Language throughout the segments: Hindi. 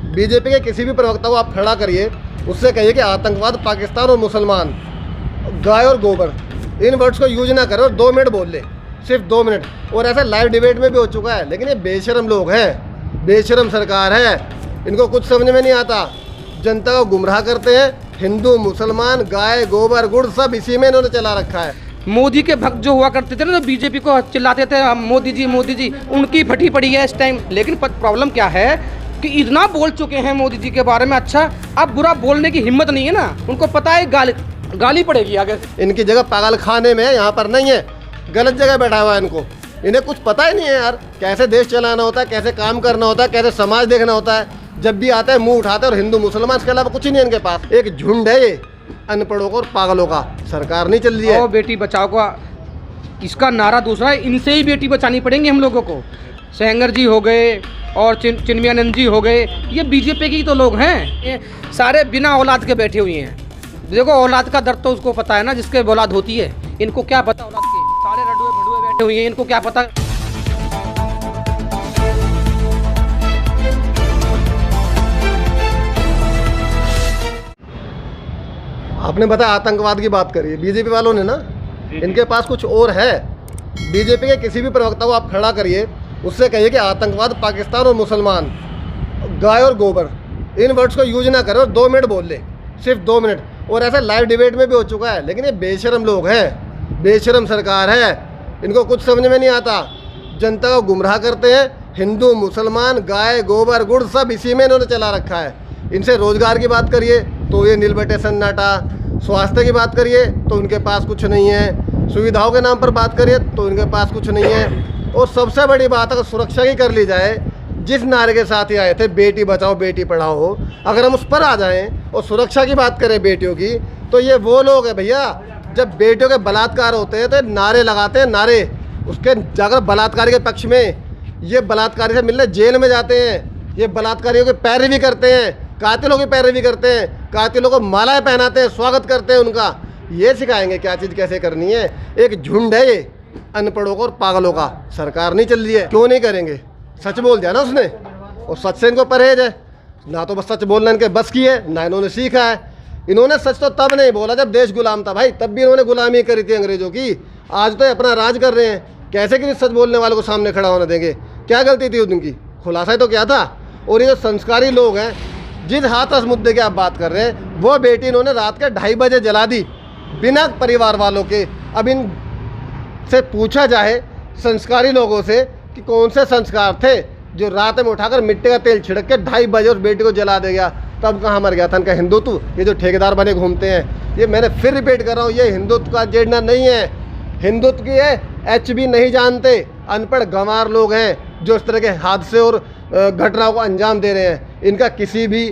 बीजेपी के किसी भी प्रवक्ता को आप खड़ा करिए, उससे कहिए कि आतंकवाद, पाकिस्तान और मुसलमान, गाय और गोबर, इन वर्ड्स को यूज ना करो और 2 मिनट बोल ले, सिर्फ 2 मिनट। और ऐसा लाइव डिबेट में भी हो चुका है। लेकिन ये बेशरम लोग हैं, बेशरम सरकार है, इनको कुछ समझ में नहीं आता, जनता को गुमराह करते हैं। हिंदू, मुसलमान, गाय, गोबर, गुड़ सब इसी में इन्होंने चला रखा है। मोदी के भक्त जो हुआ करते थे ना, तो बीजेपी को चिल्लाते थे हम मोदी जी, उनकी फटी पड़ी है इस टाइम। लेकिन प्रॉब्लम क्या है कि इतना बोल चुके हैं मोदी जी के बारे में, अच्छा अब बुरा बोलने की हिम्मत नहीं है ना, उनको पता है गाली पड़ेगी आगे। इनकी जगह पागल खाने में है, यहाँ पर नहीं है, गलत जगह बैठा हुआ है इनको। इन्हें कुछ पता ही नहीं है यार, कैसे देश चलाना होता है, कैसे काम करना होता है, कैसे समाज देखना होता है। जब भी आता है मुंह उठाते हैं और हिंदू मुसलमान, इसके अलावा कुछ ही नहीं है इनके पास। एक झुंड है ये अनपढ़ों को और पागलों का, सरकार नहीं चल रही है। और बेटी बचाओ का इसका नारा दूसरा है, इनसे ही बेटी बचानी पड़ेंगी हम लोगों को। सेंगर जी हो गए और चिन्मयानंद जी हो गए, ये बीजेपी के तो लोग हैं। ये सारे बिना औलाद के बैठे हुए हैं। देखो औलाद का दर्द तो उसको पता है ना जिसके औलाद होती है, इनको क्या पता औलाद के। सारे रडुए भडुए बैठे हुए हैं, इनको क्या पता। आपने बताया आतंकवाद की बात करी है बीजेपी वालों ने ना, इनके पास कुछ और है। बीजेपी के किसी भी प्रवक्ता को आप खड़ा करिए, उससे कहिए कि आतंकवाद, पाकिस्तान और मुसलमान, गाय और गोबर, इन वर्ड्स को यूज ना करो और 2 मिनट बोल ले, सिर्फ 2 मिनट। और ऐसा लाइव डिबेट में भी हो चुका है। लेकिन ये बेशरम लोग हैं, बेशरम सरकार है, इनको कुछ समझ में नहीं आता, जनता को गुमराह करते हैं। हिंदू, मुसलमान, गाय, गोबर, गुड़ सब इसी में इन्होंने चला रखा है। इनसे रोजगार की बात करिए तो ये नीलबटे सन्नाटा, स्वास्थ्य की बात करिए तो उनके पास कुछ नहीं है, सुविधाओं के नाम पर बात करिए तो उनके पास कुछ नहीं है। और सबसे बड़ी बात अगर सुरक्षा की कर ली जाए, जिस नारे के साथ ही आए थे बेटी बचाओ बेटी पढ़ाओ, अगर हम उस पर आ जाएं और सुरक्षा की बात करें बेटियों की, तो ये वो लोग हैं भैया, जब बेटियों के बलात्कार होते हैं तो नारे लगाते हैं, नारे, उसके जाकर बलात्कारी के पक्ष में। ये बलात्कारी से मिलने जेल में जाते हैं, ये बलात्कारियों की पैरवी करते हैं, कातिलों की पैरवी करते हैं, कातिलों को मालाएं पहनाते हैं, स्वागत करते हैं उनका। ये सिखाएंगे क्या चीज़ कैसे करनी है। एक झुंड है ये अनपढ़ों को और पागलों का, सरकार नहीं चल रही है। क्यों नहीं करेंगे, सच बोल दिया ना उसने, और सच से इनको परहेज है। ना तो बस सच बोलना इनके बस की है, ना इन्होंने सीखा है। इन्होंने सच तो तब नहीं बोला जब देश गुलाम था भाई, तब भी इन्होंने गुलामी करी थी अंग्रेजों की। आज तो अपना राज कर रहे हैं, कैसे कि सच बोलने वालों को सामने खड़ा होने देंगे। क्या गलती थी उनकी, खुलासा ही तो क्या था। और ये जो संस्कारी लोग हैं, जिस हाथरस मुद्दे की आप बात कर रहे हैं, वो बेटी इन्होंने रात के 2:30 बजे जला दी बिना परिवार वालों के। अब इन से पूछा जाए संस्कारी लोगों से कि कौन से संस्कार थे जो रात में उठाकर मिट्टी का तेल छिड़क के 2:30 बजे उस बेटी को जला दे गया। तब कहाँ मर गया था इनका हिंदुत्व। ये जो ठेकेदार बने घूमते हैं, ये मैंने फिर रिपीट कर रहा हूँ, ये हिंदुत्व का एजेंडा नहीं है। हिंदुत्व की है HB नहीं जानते, अनपढ़ गंवार लोग हैं जो इस तरह के हादसे और घटनाओं को अंजाम दे रहे हैं। इनका किसी भी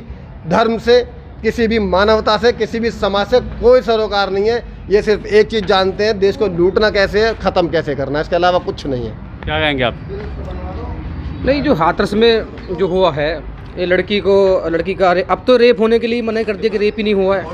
धर्म से, किसी भी मानवता से, किसी भी समाज से कोई सरोकार नहीं है। ये सिर्फ एक चीज़ जानते हैं, देश को लूटना कैसे है, ख़त्म कैसे करना है, इसके अलावा कुछ नहीं है। क्या कहेंगे आप? नहीं, जो हाथरस में जो हुआ है, ये लड़की का अब तो रेप होने के लिए मना कर दिया कि रेप ही नहीं हुआ है।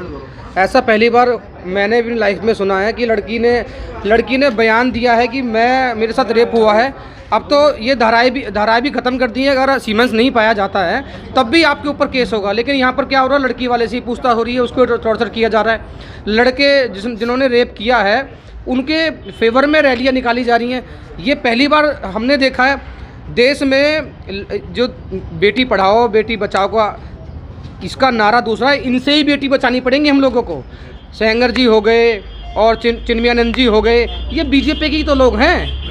ऐसा पहली बार मैंने भी लाइफ में सुना है कि लड़की ने बयान दिया है कि मेरे साथ रेप हुआ है। अब तो ये धाराएं भी ख़त्म कर दी है, अगर सीमेंस नहीं पाया जाता है तब भी आपके ऊपर केस होगा। लेकिन यहाँ पर क्या हो रहा है, लड़की वाले से ही पूछताछ हो रही है, उसको टॉर्चर किया जा रहा है। लड़के जिन्होंने रेप किया है उनके फेवर में रैलियाँ निकाली जा रही हैं। ये पहली बार हमने देखा है देश में जो बेटी पढ़ाओ बेटी बचाओ का इसका नारा दूसरा है, इनसे ही बेटी बचानी पड़ेंगी हम लोगों को। सेंगर जी हो गए और चिन्मयानंद जी हो गए, ये बीजेपी के तो लोग हैं।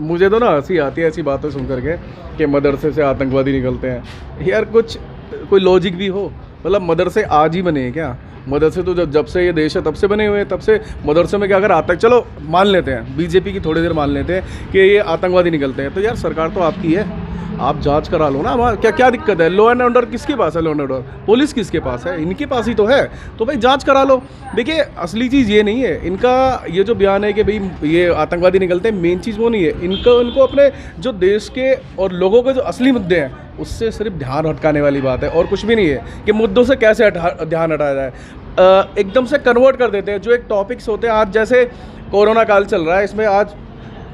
मुझे तो ना हंसी आती है ऐसी बातें सुन करके कि मदरसे से आतंकवादी निकलते हैं। यार कोई लॉजिक भी हो, मतलब मदरसे आज ही बने हैं क्या? मदरसे तो जब से ये देश है तब से बने हुए हैं। तब से मदरसे में क्या अगर आता है, चलो मान लेते हैं बीजेपी की थोड़ी देर मान लेते हैं कि ये आतंकवादी निकलते हैं, तो यार सरकार तो आपकी है, आप जांच करा लो ना। क्या दिक्कत है? लॉ एंड ऑर्डर किसके पास है? लॉ एंड ऑर्डर पुलिस किसके पास है? इनके पास ही तो है। तो भाई जांच करा लो। देखिए असली चीज़ ये नहीं है इनका, ये जो बयान है कि भाई ये आतंकवादी निकलते हैं, मेन चीज़ वो नहीं है। इनको अपने जो देश के और लोगों के जो असली मुद्दे हैं उससे सिर्फ ध्यान हटकाने वाली बात है और कुछ भी नहीं है कि मुद्दों से कैसे ध्यान हटाया जाए। एकदम से कन्वर्ट कर देते हैं जो एक टॉपिक्स होते हैं। आज जैसे कोरोना काल चल रहा है, इसमें आज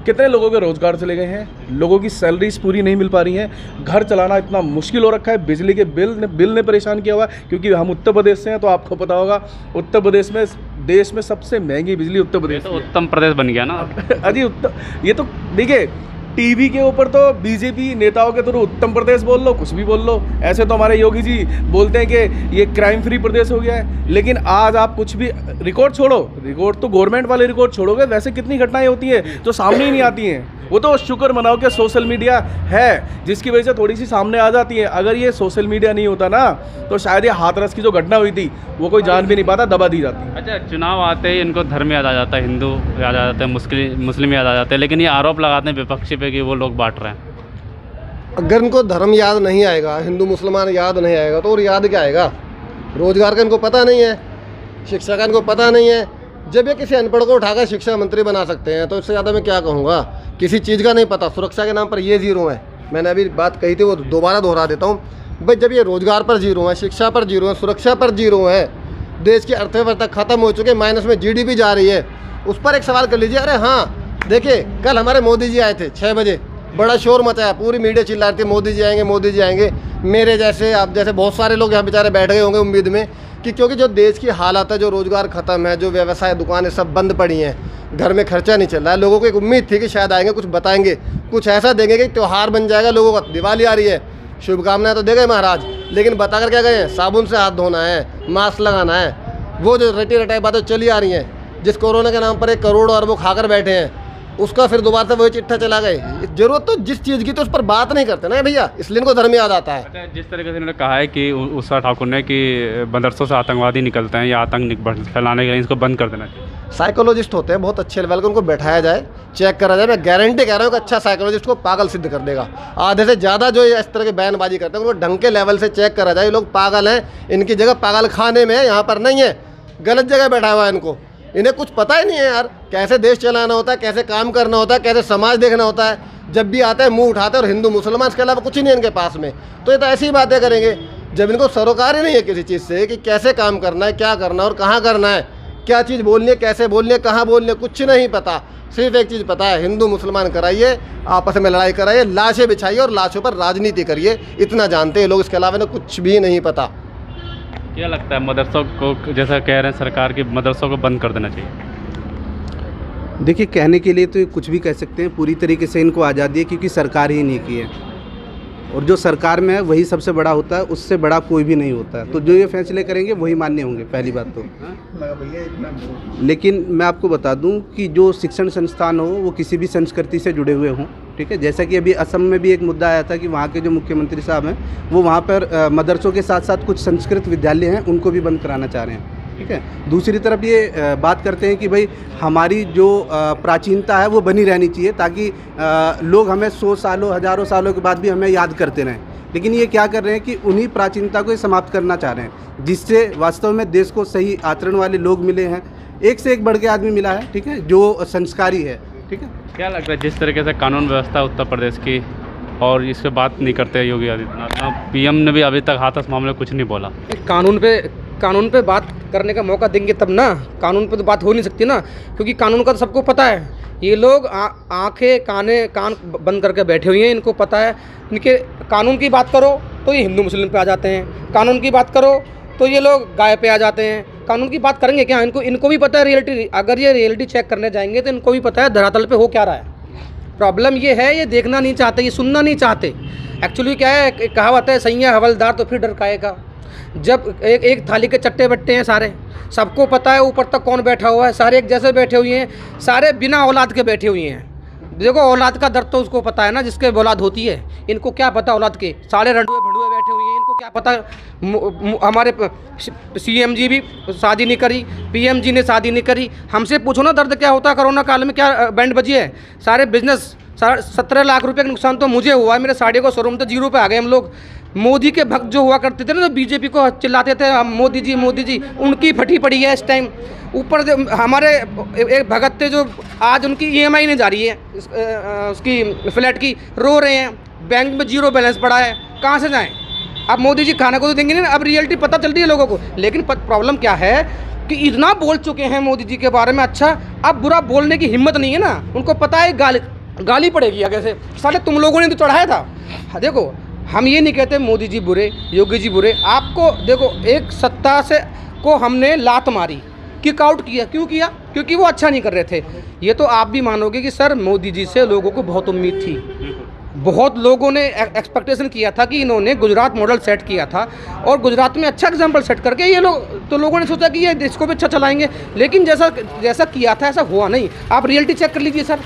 कितने लोगों के रोज़गार चले गए हैं, लोगों की सैलरीज पूरी नहीं मिल पा रही हैं, घर चलाना इतना मुश्किल हो रखा है, बिजली के बिल ने परेशान किया हुआ है। क्योंकि हम उत्तर प्रदेश से हैं तो आपको पता होगा उत्तर प्रदेश में देश में सबसे महंगी बिजली उत्तर प्रदेश तो उत्तम प्रदेश बन गया ना। अजी ये तो देखिए, टीवी के ऊपर तो बीजेपी नेताओं के थ्रू उत्तम प्रदेश बोल लो, कुछ भी बोल लो। ऐसे तो हमारे योगी जी बोलते हैं कि ये क्राइम फ्री प्रदेश हो गया है, लेकिन आज आप कुछ भी रिकॉर्ड छोड़ो, रिकॉर्ड तो गवर्नमेंट वाले रिकॉर्ड छोड़ोगे, वैसे कितनी घटनाएं होती हैं जो सामने ही नहीं आती हैं। वो तो शुक्र मनाओ कि सोशल मीडिया है जिसकी वजह से थोड़ी सी सामने आ जाती है। अगर ये सोशल मीडिया नहीं होता ना तो शायद ये हाथरस की जो घटना हुई थी वो कोई जान भी नहीं पाता, दबा दी जाती। अच्छा, चुनाव आते ही इनको धर्म याद आ जाता है, हिंदू याद आ जाता है, मुस्लिम याद आ जाते हैं, लेकिन ये आरोप लगाते हैं विपक्षी पे कि वो लोग बांट रहे हैं। अगर इनको धर्म याद नहीं आएगा, हिंदू मुसलमान याद नहीं आएगा, तो और याद क्या आएगा? रोजगार का इनको पता नहीं है, शिक्षा का इनको पता नहीं है। जब ये किसी अनपढ़ को उठाकर शिक्षा मंत्री बना सकते हैं तो इससे ज़्यादा मैं क्या कहूँगा। किसी चीज़ का नहीं पता, सुरक्षा के नाम पर ये जीरो है। मैंने अभी बात कही थी वो दोबारा दोहरा देता हूँ भाई, जब ये रोजगार पर जीरो है, शिक्षा पर जीरो है, सुरक्षा पर जीरो है, देश की अर्थव्यवस्था खत्म हो चुकी है, माइनस में जीडीपी जा रही है, उस पर एक सवाल कर लीजिए। अरे हाँ, देखिए कल हमारे मोदी जी आए थे 6 बजे, बड़ा शोर मचाया, पूरी मीडिया चिल्ला रही थी मोदी जी आएंगे, मोदी जी आएंगे। मेरे जैसे, आप जैसे बहुत सारे लोग यहाँ बेचारे बैठ गए होंगे उम्मीद में कि क्योंकि जो देश की हालत है, जो रोज़गार ख़त्म है, जो व्यवसाय दुकानें सब बंद पड़ी हैं, घर में खर्चा नहीं चल रहा है, लोगों को एक उम्मीद थी कि शायद आएंगे, कुछ बताएंगे, कुछ ऐसा देंगे कि त्यौहार बन जाएगा लोगों का। दिवाली आ रही है, शुभकामनाएं तो दे गए महाराज, लेकिन बता कर क्या गए हैं? साबुन से हाथ धोना है, मास्क लगाना है, वो जो रटी रटाई बातें चली आ रही हैं। जिस कोरोना के नाम पर 1 करोड़ अरबों खाकर बैठे हैं, उसका फिर दोबारा से वही चिट्ठा चला गए। जरूरत तो जिस चीज़ की तो उस पर बात नहीं करते ना भैया, इसलिए इनको धर्म याद आता है। अच्छा, जिस तरीके से इन्होंने कहा है कि उषा ठाकुर ने कि मदरसों से आतंकवादी निकलते हैं या आतंक फैलाने के लिए इसको बंद कर देना चाहिए। साइकोलॉजिस्ट होते हैं बहुत अच्छे लेवल के, उनको बैठाया जाए, चेक करा जाए। मैं गारंटी कह रहा हूँ कि अच्छा साइकोलॉजिस्ट को पागल सिद्ध कर देगा। आधे से ज़्यादा जो इस तरह की बयानबाजी करते हैं उनको ढंग के लेवल से चेक करा जाए। लोग पागल हैं, इनकी जगह पागल खाने में है, यहाँ पर नहीं है, गलत जगह बैठा हुआ है इनको। इन्हें कुछ पता ही नहीं है यार, कैसे देश चलाना होता है, कैसे काम करना होता है, कैसे समाज देखना होता है। जब भी आता है मुंह उठाते हैं और हिंदू मुसलमान, इसके अलावा कुछ ही नहीं है इनके पास में। तो ये तो ऐसी ही बातें करेंगे जब इनको सरोकार ही नहीं है किसी चीज़ से कि कैसे काम करना है, क्या करना है और कहाँ करना है, क्या चीज़ बोलनी है, कैसे बोलनी है, कहाँ बोलनी है, कुछ नहीं पता। सिर्फ एक चीज़ पता है, हिंदू मुसलमान कराइए, आपस में लड़ाई कराइए, लाशें बिछाइए और लाशों पर राजनीति करिए, इतना जानते हैं लोग। इसके अलावा इन्हें कुछ भी नहीं पता। क्या लगता है मदरसों को, जैसा कह रहे हैं सरकार की, मदरसों को बंद कर देना चाहिए? देखिए, कहने के लिए तो ये कुछ भी कह सकते हैं, पूरी तरीके से इनको आज़ादी है क्योंकि सरकार ही नहीं की है, और जो सरकार में है वही सबसे बड़ा होता है, उससे बड़ा कोई भी नहीं होता है। तो जो ये फैसले करेंगे वही मान्य होंगे, पहली बात तो। लेकिन मैं आपको बता दूं कि जो शिक्षण संस्थान हो वो किसी भी संस्कृति से जुड़े हुए हों, ठीक है। जैसा कि अभी असम में भी एक मुद्दा आया था कि वहाँ के जो मुख्यमंत्री साहब हैं वो वहाँ पर मदरसों के साथ साथ कुछ संस्कृत विद्यालय हैं उनको भी बंद कराना चाह रहे हैं, ठीक है। दूसरी तरफ ये बात करते हैं कि भाई हमारी जो प्राचीनता है वो बनी रहनी चाहिए ताकि लोग हमें 100 सालों, हज़ारों सालों के बाद भी हमें याद करते रहें। लेकिन ये क्या कर रहे हैं कि उन्हीं प्राचीनता को समाप्त करना चाह रहे हैं, जिससे वास्तव में देश को सही आचरण वाले लोग मिले हैं, एक से एक बढ़ के आदमी मिला है, ठीक है, जो संस्कारी है, ठीक है। क्या लगता है जिस तरीके से कानून व्यवस्था उत्तर प्रदेश की, और इस पर बात नहीं करते योगी आदित्यनाथ, पीएम ने भी अभी तक हाथरस मामले में कुछ नहीं बोला। कानून पे बात करने का मौका देंगे तब ना, कानून पे तो बात हो नहीं सकती ना, क्योंकि कानून का तो सबको पता है। ये लोग आंखें कान बंद करके बैठे हुए हैं, इनको पता है। इनके कानून की बात करो तो ये हिंदू मुस्लिम पे आ जाते हैं, कानून की बात करो तो ये लोग गाय पे आ जाते हैं। कानून की बात करेंगे क्या? इनको भी पता है रियलिटी। अगर ये रियलिटी चेक करने जाएंगे तो इनको भी पता है धरातल पे हो क्या रहा है। प्रॉब्लम ये है, ये देखना नहीं चाहते, ये सुनना नहीं चाहते। एक्चुअली क्या है, कहावत है, सैया हवलदार तो फिर डर खाएगा। जब एक थाली के चट्टे बट्टे हैं सारे, सबको पता है ऊपर तक कौन बैठा हुआ है, सारे एक जैसे बैठे हुए हैं, सारे बिना औलाद के बैठे हुए हैं। देखो, औलाद का दर्द तो उसको पता है ना जिसके औलाद होती है। इनको क्या पता औलाद के? सारे रंडुए भंडुए बैठे हुए हैं, इनको क्या पता? हमारे सीएम जी भी शादी नहीं करी, पीएम जी ने शादी नहीं करी। हमसे पूछो ना दर्द क्या होता है, कोरोना काल में क्या बैंड बजी है। सारे बिजनेस 17 लाख रुपए का नुकसान तो मुझे हुआ है, मेरे साड़ियों को शोरूम तो 0 पे आ गए हम लोग। मोदी के भक्त जो हुआ करते थे ना, तो बीजेपी को चिल्लाते थे मोदी जी, उनकी फटी पड़ी है इस टाइम। ऊपर हमारे एक भगत थे जो आज उनकी EMI नहीं जा रही है उसकी फ्लैट की, रो रहे हैं, बैंक में 0 बैलेंस पड़ा है, कहाँ से जाएं? अब मोदी जी खाने को तो देंगे नहीं, अब रियलिटी पता चल रही है लोगों को। लेकिन प्रॉब्लम क्या है कि इतना बोल चुके हैं मोदी जी के बारे में, अच्छा अब बुरा बोलने की हिम्मत नहीं है ना। उनको पता है गाली पड़ेगी आगे से, साले तुम लोगों ने तो चढ़ाया था। देखो हम ये नहीं कहते मोदी जी बुरे, योगी जी बुरे, आपको देखो एक सत्ता से को हमने लात मारी, किक आउट किया, क्यों किया? क्योंकि वो अच्छा नहीं कर रहे थे। ये तो आप भी मानोगे कि सर मोदी जी से लोगों को बहुत उम्मीद थी, बहुत लोगों ने एक्सपेक्टेशन किया था कि इन्होंने गुजरात मॉडल सेट किया था और गुजरात में अच्छा एग्जाम्पल सेट करके ये लोग, तो लोगों ने सोचा कि ये देश को भी अच्छा चलाएंगे, लेकिन जैसा किया था ऐसा हुआ नहीं। आप रियलिटी चेक कर लीजिए सर।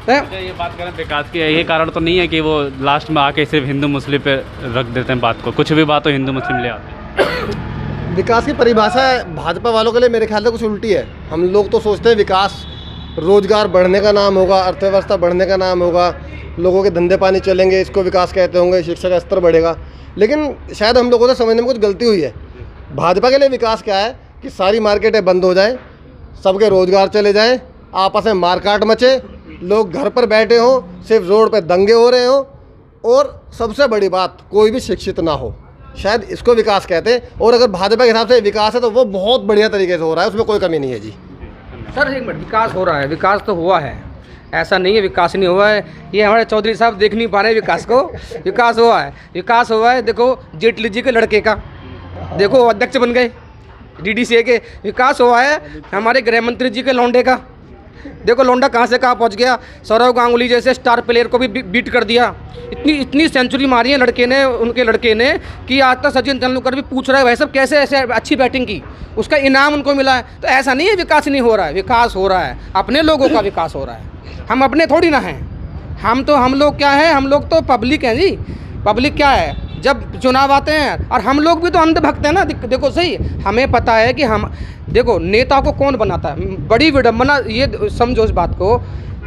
अच्छा, ये बात करें विकास की, ये कारण तो नहीं है कि वो लास्ट में आके सिर्फ हिंदू मुस्लिम पे रख देते हैं बात को, कुछ भी बात हो हिंदू मुस्लिम ले आते हैं। विकास की परिभाषा भाजपा वालों के लिए मेरे ख्याल से कुछ उल्टी है। हम लोग तो सोचते हैं विकास रोजगार बढ़ने का नाम होगा, अर्थव्यवस्था बढ़ने का नाम होगा, लोगों के धंधे पानी चलेंगे, इसको विकास कहते होंगे, शिक्षा का स्तर बढ़ेगा। लेकिन शायद हम लोगों से समझने में कुछ गलती हुई है। भाजपा के लिए विकास क्या है कि सारी मार्केटें बंद हो जाएं, सबके रोजगार चले जाएं, आपस में मारकाट मचे, लोग घर पर बैठे हों, सिर्फ रोड पे दंगे हो रहे हों, और सबसे बड़ी बात कोई भी शिक्षित ना हो। शायद इसको विकास कहते हैं। और अगर भाजपा के हिसाब से विकास है तो वो बहुत बढ़िया तरीके से हो रहा है, उसमें कोई कमी नहीं है जी। सर एक मिनट, विकास हो रहा है, विकास तो हुआ है, ऐसा नहीं है विकास नहीं हुआ है। ये हमारे चौधरी साहब देख नहीं पा रहे विकास को, विकास हुआ है, विकास हुआ है। देखो जेटली जी के लड़के का, देखो अध्यक्ष बन गए DDCA के, विकास हुआ है। हमारे गृह मंत्री जी के लौंडे का, देखो लौंडा कहाँ से कहाँ पहुँच गया। सौरव गांगुली जैसे स्टार प्लेयर को भी बीट कर दिया। इतनी सेंचुरी मारी है लड़के ने, उनके लड़के ने, कि आज तक सचिन तेंदुलकर भी पूछ रहा है भाई साहब कैसे ऐसे अच्छी बैटिंग की, उसका इनाम उनको मिला है। तो ऐसा नहीं है विकास नहीं हो रहा है, विकास हो रहा है, अपने लोगों का विकास हो रहा है। हम अपने थोड़ी ना हैं, हम लोग क्या है, हम लोग तो पब्लिक हैं जी। पब्लिक क्या है, जब चुनाव आते हैं, और हम लोग भी तो अंधभक्त हैं ना। देखो सही, हमें पता है कि हम, देखो नेता को कौन बनाता है, बड़ी विडम्बना ये समझो इस बात को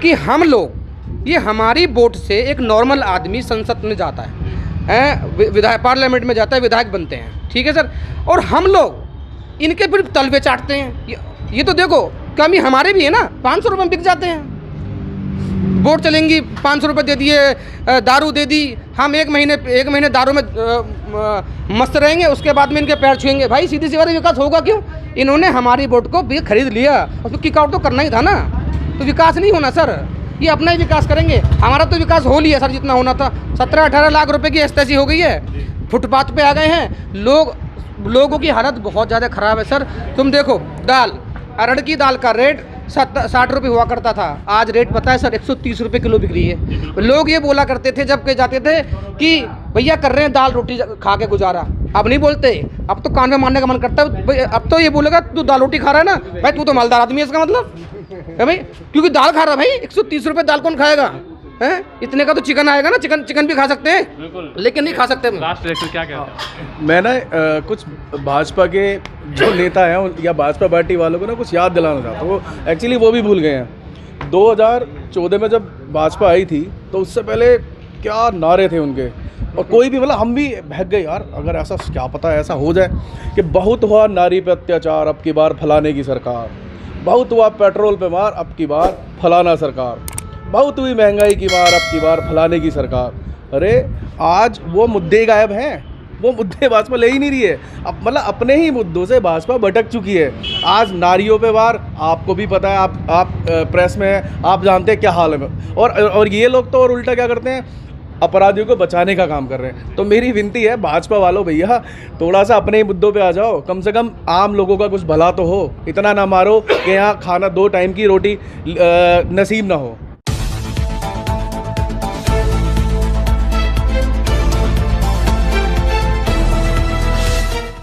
कि हम लोग, ये हमारी वोट से एक नॉर्मल आदमी संसद में जाता है, विधायक पार्लियामेंट में जाता है, विधायक बनते हैं, ठीक है सर, और हम लोग इनके फिर तलवे चाटते हैं। ये तो देखो कमी हमारे भी है ना, 500 रुपये में बिक जाते हैं। वोट चलेंगी, 500 रुपये दे दिए, दारू दे दी, हम एक महीने दारू में मस्त रहेंगे, उसके बाद में इनके पैर छुएंगे। भाई सीधी सी बात, विकास होगा क्यों? इन्होंने हमारी वोट को भी खरीद लिया, उसको किक आउट तो करना ही था ना। तो विकास नहीं होना सर, ये अपना ही विकास करेंगे। हमारा तो विकास हो लिया सर जितना होना था। 17-18 लाख रुपए की एस्टेसी हो गई है, फुटपाथ पे आ गए हैं लोगों की हालत बहुत ज़्यादा ख़राब है सर। तुम देखो दाल, अरहर की दाल का रेट 60 रुपये हुआ करता था, आज रेट पता है सर 130 रुपये किलो बिक रही है। लोग ये बोला करते थे जब के जाते थे कि भैया कर रहे हैं दाल रोटी खा के गुजारा, अब नहीं बोलते, अब तो कान में मारने का मन करता है। अब तो ये बोलेगा तू दाल रोटी खा रहा है ना भाई, तू तो मालदार आदमी है, इसका मतलब है भाई, क्योंकि दाल खा रहा है भाई। 130 रुपये दाल कौन खाएगा हैं? इतने का तो चिकन आएगा ना, चिकन भी खा सकते हैं, लेकिन नहीं खा सकते। लास्ट इलेक्शन क्या कहते हैं? मैं ना कुछ भाजपा के जो नेता हैं या भाजपा पार्टी वालों को ना कुछ याद दिलाना चाहता हूँ। वो एक्चुअली वो भी भूल गए हैं। 2014 में जब भाजपा आई थी तो उससे पहले क्या नारे थे उनके, और कोई भी मतलब हम भी बहक गए यार, अगर ऐसा क्या पता ऐसा हो जाए कि बहुत हुआ नारी पे अत्याचार, अब की बार फलाने की सरकार, बहुत हुआ पेट्रोल पे मार, अब की बार फलाना सरकार, बहुत हुई महंगाई की मार, अब की बार फलाने की सरकार। अरे आज वो मुद्दे गायब हैं, वो मुद्दे भाजपा ले ही नहीं रही है। अब मतलब अपने ही मुद्दों से भाजपा भटक चुकी है। आज नारियों पे वार, आपको भी पता है, आप प्रेस में हैं, आप जानते हैं क्या हाल है। और ये लोग तो और उल्टा क्या करते हैं, अपराधियों को बचाने का काम कर रहे हैं। तो मेरी विनती है भाजपा वालों, भैया थोड़ा सा अपने ही मुद्दों पे आ जाओ, कम से कम आम लोगों का कुछ भला तो हो। इतना ना मारो कि यहाँ खाना 2 टाइम की रोटी नसीब ना हो।